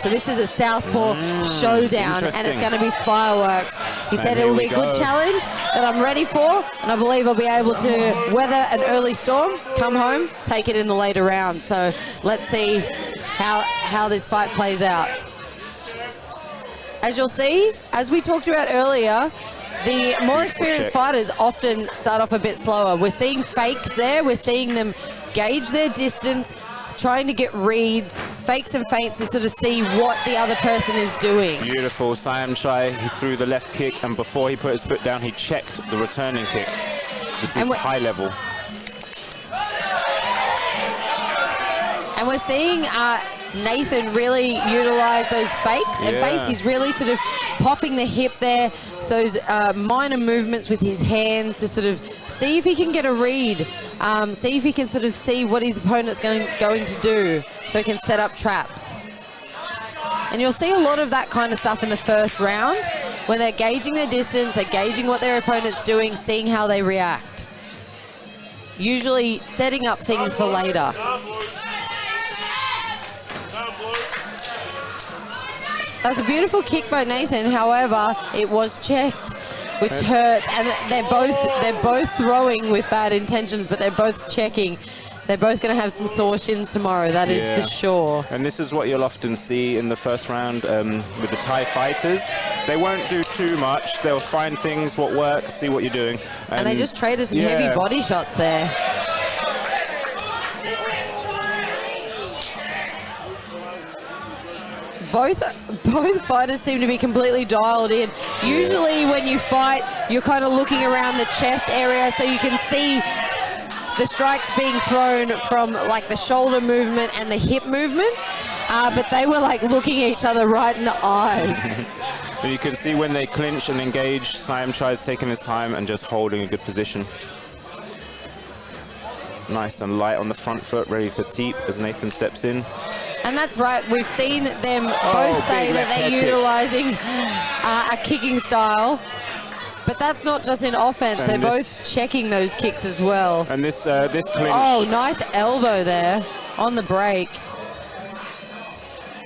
So this is a southpaw showdown, and it's going to be fireworks. He said it will be a good challenge that I'm ready for, and I believe I'll be able to weather an early storm, come home, take it in the later rounds. So let's see how this fight plays out. As you'll see, as we talked about earlier, the more experienced fighters often start off a bit slower. We're seeing fakes there. We're seeing them gauge their distance, trying to get reads, fakes and feints to sort of see what the other person is doing. Beautiful. Siamchai, he threw the left kick, and before he put his foot down, he checked the returning kick. This is high level. And we're seeing Nathan really utilize those fakes and feints. He's really sort of popping the hip there, those minor movements with his hands to sort of see if he can get a read, see if he can sort of see what his opponent's going to do so he can set up traps. And you'll see a lot of that kind of stuff in the first round when they're gauging their distance, they're gauging what their opponent's doing, seeing how they react. Usually setting up things for later. That was a beautiful kick by Nathan. However, it was checked, which hurt. And they're both throwing with bad intentions, but they're both checking. They're both going to have some sore shins tomorrow. That is for sure. And this is what you'll often see in the first round with the Thai fighters. They won't do too much. They'll find things, what works, see what you're doing. And they just traded some heavy body shots there. Both fighters seem to be completely dialed in. Usually when you fight, you're kind of looking around the chest area so you can see the strikes being thrown from like the shoulder movement and the hip movement. But they were like looking each other right in the eyes. You can see when they clinch and engage, Siamchai's taking his time and just holding a good position. Nice and light on the front foot, ready to teep as Nathan steps in. And that's right, we've seen them both say that they're utilizing a kicking style, but that's not just in offense, they're both checking those kicks as well. And this clinch. Oh, nice elbow there on the break.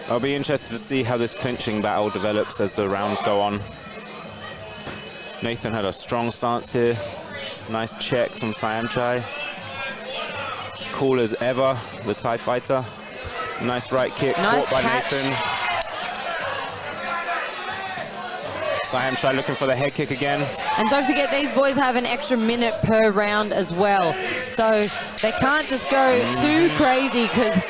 I'll be interested to see how this clinching battle develops as the rounds go on. Nathan had a strong stance here. Nice check from Siamchai. Cool as ever, the Thai fighter. Nice right kick caught by Nathan. Siamchai looking for the head kick again. And don't forget, these boys have an extra minute per round as well. So they can't just go too crazy because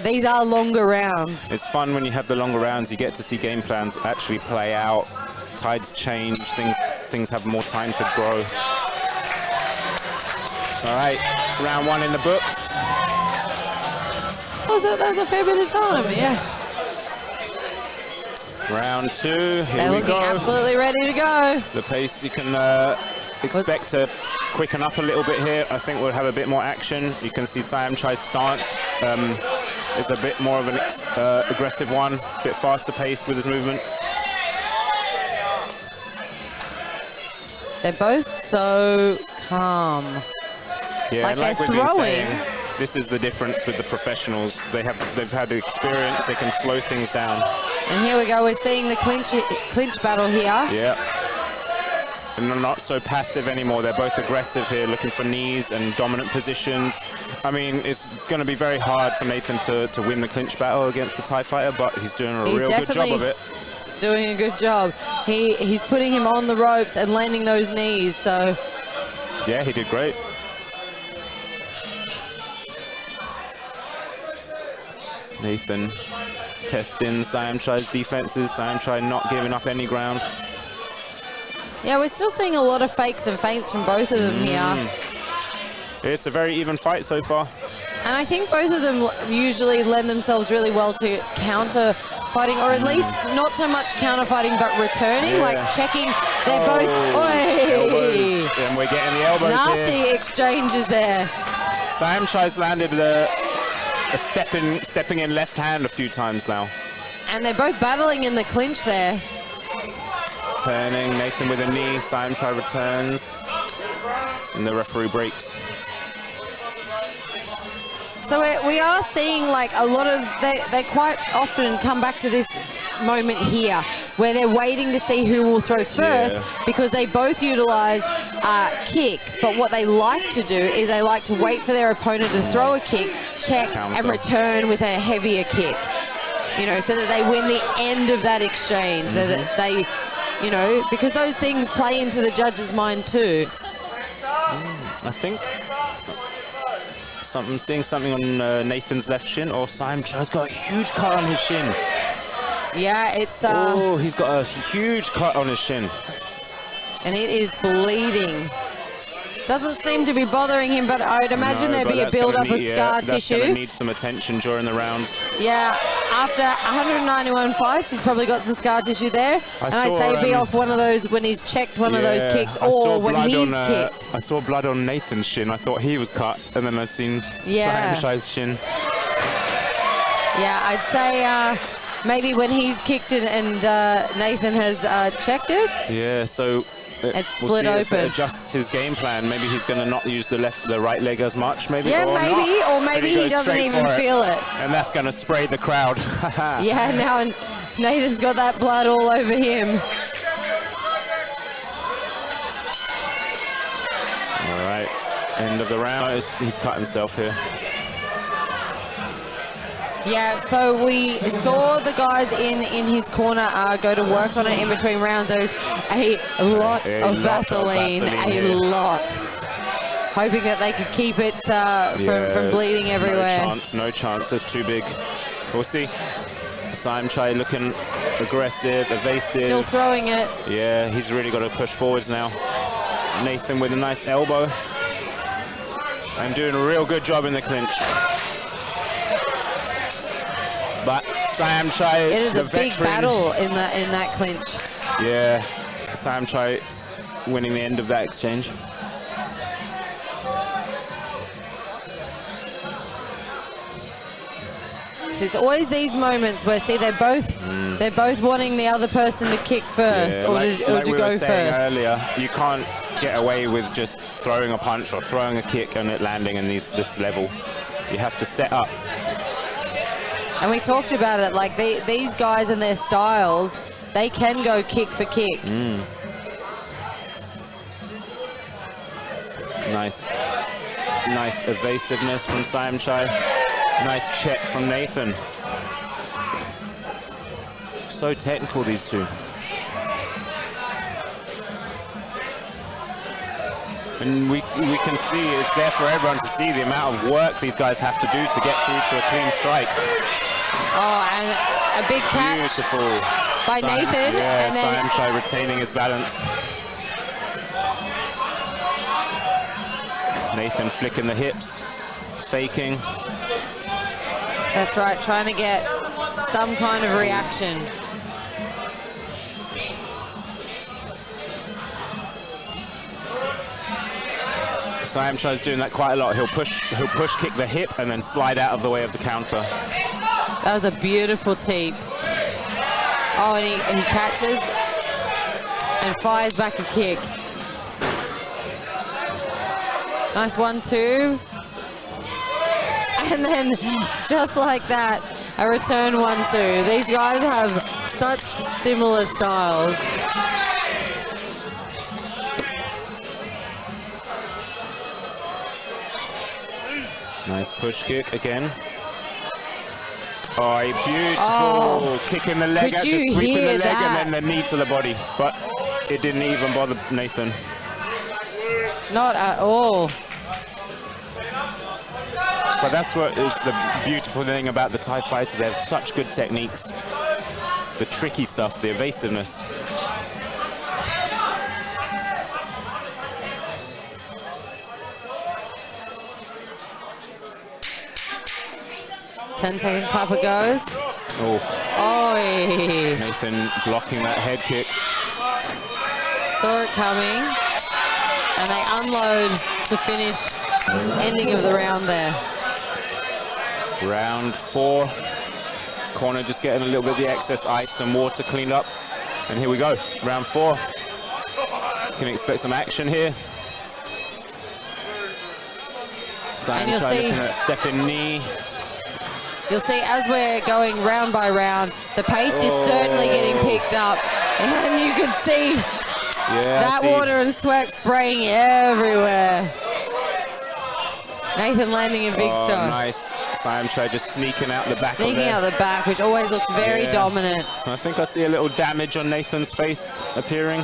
these are longer rounds. It's fun when you have the longer rounds. You get to see game plans actually play out. Tides change. Things have more time to grow. All right, round one in the books. Oh, that was a fair bit of time, yeah. Round two, here They're we looking go. absolutely ready to go. The pace you can expect to quicken up a little bit here. I think we'll have a bit more action. You can see Siamchai's stance is a bit more of an aggressive one, a bit faster paced with his movement. They're both so calm. Yeah, like and they're we've been throwing. saying, this is the difference with the professionals. They've had the experience. They can slow things down. And here we go. We're seeing the clinch battle here. Yeah. And they're not so passive anymore. They're both aggressive here, looking for knees and dominant positions. I mean, it's going to be very hard for Nathan to win the clinch battle against the Thai fighter, but he's doing a real good job of it. Doing a good job. He's putting him on the ropes and landing those knees. So yeah, he did great. Nathan testing Siamchai's defenses. Siamchai not giving up any ground. yeah, we're still seeing a lot of fakes and feints from both of them here. It's a very even fight so far. And I think both of them usually lend themselves really well to counter fighting, or at least not so much counter fighting, but returning, like checking. They're both. Elbows. And we're getting the elbows nasty here. exchanges there. Siamchai's landed a stepping in left hand a few times now. And they're both battling in the clinch there. Turning, Nathan with a knee, Siamchai returns, and the referee breaks. So we are seeing like a lot of, they quite often come back to this moment here where they're waiting to see who will throw first because they both utilize kicks, but what they like to do is they like to wait for their opponent to throw a kick, check, and return with a heavier kick. You know, so that they win the end of that exchange, so that they, you know, because those things play into the judge's mind too. I think I'm seeing something on Nathan's left shin, or Saim Chai's got a huge cut on his shin. Yeah, it's... oh, he's got a huge cut on his shin. And it is bleeding. Doesn't seem to be bothering him, but I'd imagine there'd be a build-up of scar tissue. That's going to need some attention during the rounds. Yeah, after 191 fights, he's probably got some scar tissue there. I'd say be off one of those when he's checked one of those kicks, or when he's kicked. I saw blood on Nathan's shin. I thought he was cut, and then I seen Saim Chai's shin. Yeah, I'd say maybe when he's kicked it and Nathan has checked it. Yeah, so... It's split we'll see open. If it adjusts his game plan. Maybe he's going to not use the right leg as much. Maybe. Yeah, or maybe he doesn't even feel it. And that's going to spray the crowd. Yeah, now Nathan's got that blood all over him. All right, end of the round. He's cut himself here. Yeah, so we saw the guys in his corner go to work on it in between rounds. There's a lot of Vaseline, a lot. Hoping that they could keep it from bleeding everywhere. No chance, that's too big. We'll see. Saim Chai looking aggressive, evasive. Still throwing it. Yeah, he's really got to push forwards now. Nathan with a nice elbow. And doing a real good job in the clinch. But Saim Chai, it is a big veteran, battle in that clinch. Yeah, Saim Chai winning the end of that exchange. So it's always these moments where they're both wanting the other person to kick first or to go first. Earlier, you can't get away with just throwing a punch or throwing a kick and it landing in this level. You have to set up. And we talked about it, like these guys and their styles, they can go kick for kick. Nice evasiveness from Saim Chai. Nice check from Nathan. So technical, these two. And we can see, it's there for everyone to see the amount of work these guys have to do to get through to a clean strike. Oh, and a big catch. Beautiful. By Nathan. Yeah, and then Saim Chai retaining his balance. Nathan flicking the hips, faking. That's right, trying to get some kind of reaction. Saim Chai's doing that quite a lot. He'll push kick the hip and then slide out of the way of the counter. That was a beautiful teep. Oh, and he catches and fires back a kick. Nice 1-2. And then, just like that, a return 1-2. These guys have such similar styles. Nice push kick again. Oh, a beautiful kick in the leg, just sweeping the leg and then the knee to the body. But it didn't even bother Nathan. Not at all. But that's what is the beautiful thing about the Thai fighters. They have such good techniques. The tricky stuff, the evasiveness. Ten-second clapper goes. Oh. Nathan blocking that head kick. Saw it coming. And they unload to finish ending of the round there. Round 4. Corner just getting a little bit of the excess ice and water cleaned up. And here we go, round 4. Can expect some action here. And you'll see, looking at stepping knee. you'll see as we're going round by round, the pace is certainly getting picked up. And you can see that water and sweat spraying everywhere. Nathan landing a big shot. Nice. Saimchai just sneaking out the back. Sneaking out the back, which always looks very dominant. I think I see a little damage on Nathan's face appearing.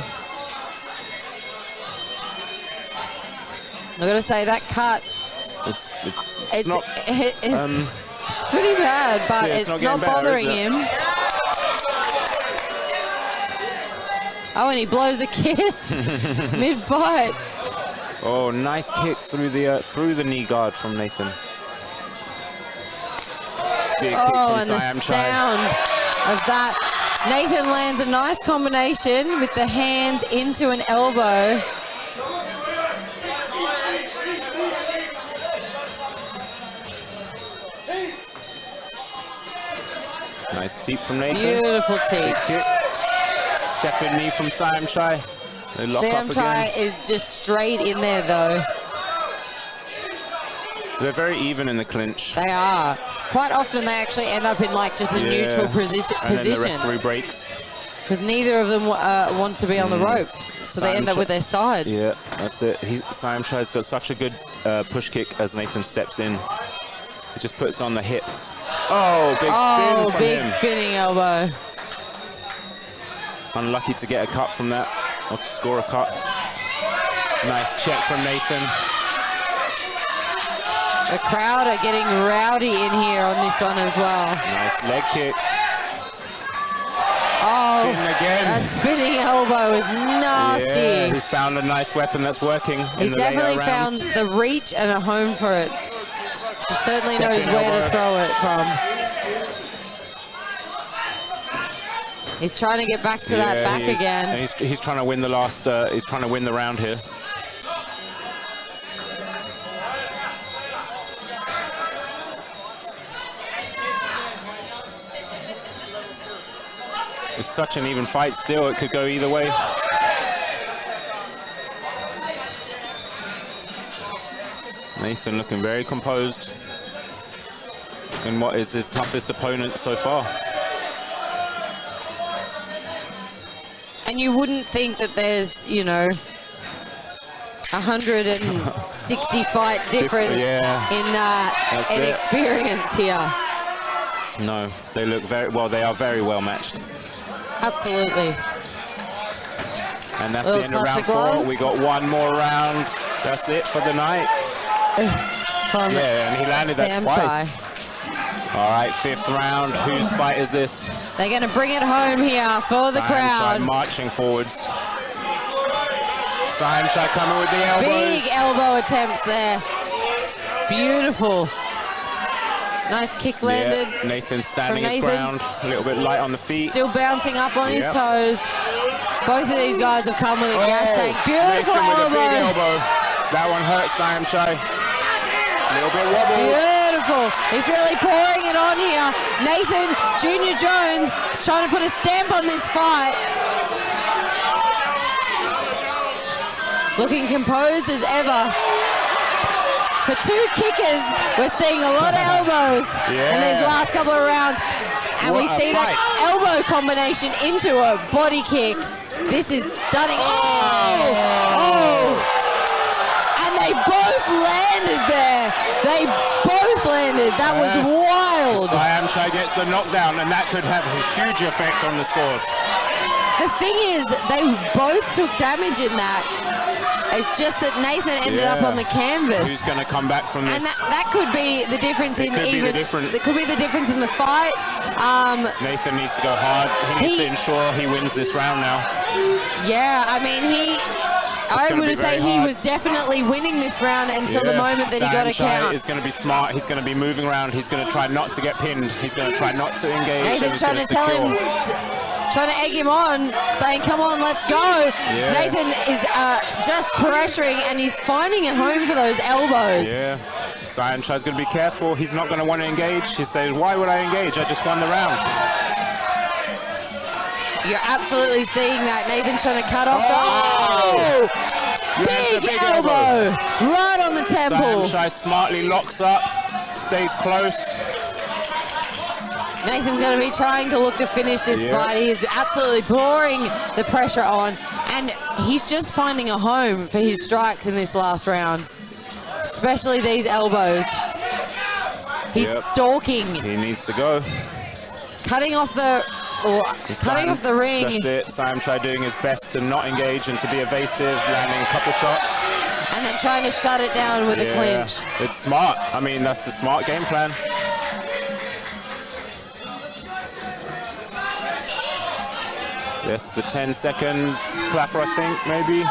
I've got to say, that cut, It's it's not. it's pretty bad, but Yeah, it's it's not not getting better, bothering is it? him. Oh, and he blows a kiss mid-fight. Oh, nice kick through the knee guard from Nathan. Big kick Oh, from and the Saimchai. sound of that. Nathan lands a nice combination with the hands into an elbow. Nice teep from Nathan. Beautiful teep. Big kick. Stepping knee from Saimchai. They lock up Saimchai again. is just straight in there, though. They're very even in the clinch. They are. Quite often they actually end up in like just a neutral position. And then the referee breaks. Because neither of them want to be on the ropes, so they end up with their side. Yeah, that's it. Saimchai's got such a good push kick as Nathan steps in. He just puts on the hip. Oh, big spin from big him. spinning elbow. Unlucky to get a cut from that, or to score a cut. Nice check from Nathan. The crowd are getting rowdy in here on this one as well. Nice leg kick. Oh, Spin again. that spinning elbow is nasty. Yeah, he's found a nice weapon that's working. He's in the definitely later found rounds. the reach and a home for it. He certainly knows Stepping where to elbow. throw it from. He's trying to get back to that Yeah, back he is. again. And he's trying to win the last. He's trying to win the round here. It's such an even fight still. It could go either way. Nathan looking very composed in what is his toughest opponent so far. And you wouldn't think that there's, 160 fight difference in experience here. No, they look very well. They are very well matched. Absolutely. And that's the end of round 4. We got one more round. That's it for the night. Yeah, and he landed that twice. All right, 5th round. Whose fight is this? They're going to bring it home here for the crowd. Marching forwards. Saimchai coming with the elbows. Big elbow attempts there. Beautiful. Nice kick landed. Yeah, Nathan standing his ground. A little bit light on the feet. Still bouncing up on his toes. Both of these guys have come with a gas tank. Beautiful Nathan with a big elbow. elbow. That one hurts Saimchai. A little bit wobble. Beautiful. He's really pouring it on here. Nathan Junior Jones is trying to put a stamp on this fight. Looking composed as ever. For 2 kickers, we're seeing a lot of elbows in these last couple of rounds. And we see that elbow combination into a body kick. This is stunning. Oh! And they both landed there. They both landed. That was wild. Saimchai gets the knockdown, and that could have a huge effect on the scores. The thing is, they both took damage in that. It's just that Nathan ended up on the canvas. Who's going to come back from this? And that could be the difference It could be the difference. It could be the difference in the fight. Nathan needs to go hard. He needs to ensure he wins this round now. Yeah, I mean, I would say he was definitely winning this round until the moment that he got a count. He's going to be smart. He's going to be moving around. He's going to try not to get pinned. He's going to try not to engage. Nathan's trying to tell him, trying to egg him on, saying, come on, let's go. Yeah. Nathan is just pressuring, and he's finding a home for those elbows. Yeah. Saimchai's going to be careful. He's not going to want to engage. He says, why would I engage? I just won the round. You're absolutely seeing that. Nathan's trying to cut off the... Oh! Lands a Big elbow right on the temple. Saenchai smartly locks up, stays close. Nathan's going to be trying to look to finish this fight. He is absolutely pouring the pressure on, and he's just finding a home for his strikes in this last round, especially these elbows. He's stalking. He needs to go. Cutting off the ring. That's it. Saenchai doing his best to not engage and to be evasive, landing a couple shots. And then trying to shut it down with a clinch. It's smart. I mean, that's the smart game plan. Yes, the 10-second clapper, I think, maybe.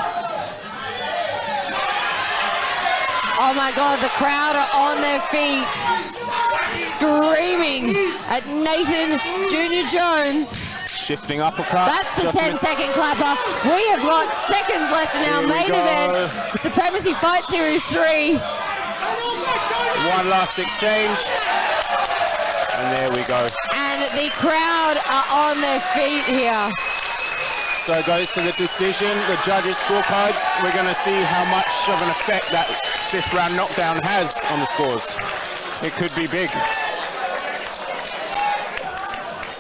Oh my God, the crowd are on their feet, screaming at Nathan Jr. Jones. Shifting uppercut. That's the 10-second clapper. We have got seconds left in our main event. Supremacy Fight Series 3. One last exchange. And there we go. And the crowd are on their feet here. So it goes to the decision, the judges' scorecards. We're going to see how much of an effect that 5th round knockdown has on the scores. It could be big.